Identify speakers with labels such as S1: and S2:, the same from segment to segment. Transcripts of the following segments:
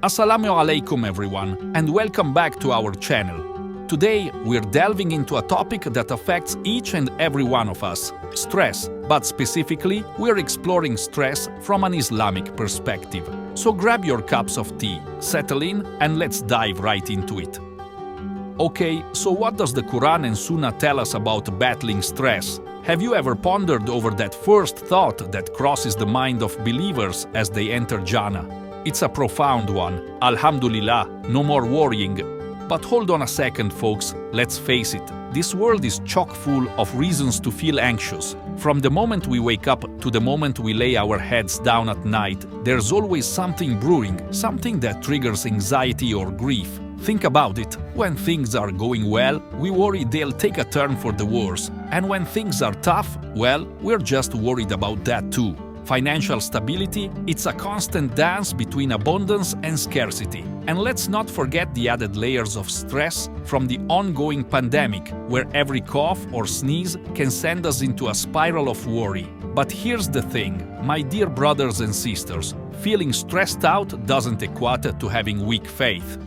S1: Assalamu alaikum everyone, and welcome back to our channel. Today, we're delving into a topic that affects each and every one of us, stress, but specifically, we're exploring stress from an Islamic perspective. So grab your cups of tea, settle in, and let's dive right into it. Okay, so what does the Quran and Sunnah tell us about battling stress? Have you ever pondered over that first thought that crosses the mind of believers as they enter Jannah? It's a profound one. Alhamdulillah, no more worrying. But hold on a second, folks, let's face it. This world is chock full of reasons to feel anxious. From the moment we wake up to the moment we lay our heads down at night, there's always something brewing, something that triggers anxiety or grief. Think about it. When things are going well, we worry they'll take a turn for the worse. And when things are tough, well, we're just worried about that too. Financial stability, it's a constant dance between abundance and scarcity. And let's not forget the added layers of stress from the ongoing pandemic, where every cough or sneeze can send us into a spiral of worry. But here's the thing, my dear brothers and sisters, feeling stressed out doesn't equate to having weak faith.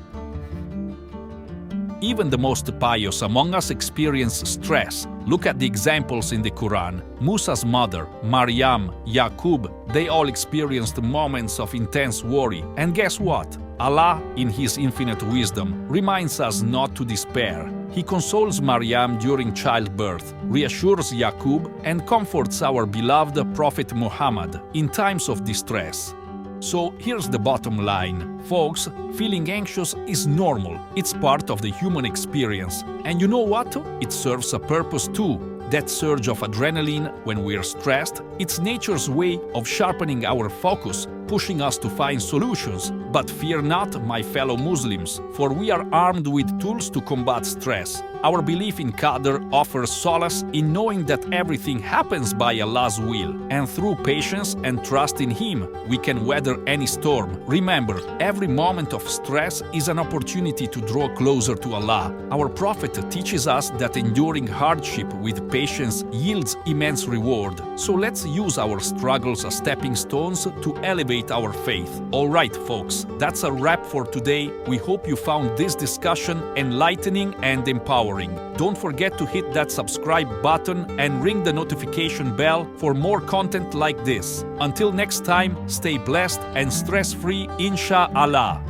S1: Even the most pious among us experience stress. Look at the examples in the Quran. Musa's mother, Maryam, Yaqub, they all experienced moments of intense worry. And guess what? Allah, in His infinite wisdom, reminds us not to despair. He consoles Maryam during childbirth, reassures Yaqub, and comforts our beloved Prophet Muhammad in times of distress. So here's the bottom line. Folks, feeling anxious is normal. It's part of the human experience. And you know what? It serves a purpose too. That surge of adrenaline when we're stressed, it's nature's way of sharpening our focus, pushing us to find solutions. But fear not, my fellow Muslims, for we are armed with tools to combat stress. Our belief in Qadr offers solace in knowing that everything happens by Allah's will, and through patience and trust in Him, we can weather any storm. Remember, every moment of stress is an opportunity to draw closer to Allah. Our Prophet teaches us that enduring hardship with patience yields immense reward. So let's use our struggles as stepping stones to elevate our faith. Alright, folks, that's a wrap for today. We hope you found this discussion enlightening and empowering. Don't forget to hit that subscribe button and ring the notification bell for more content like this. Until next time, stay blessed and stress-free, inshallah.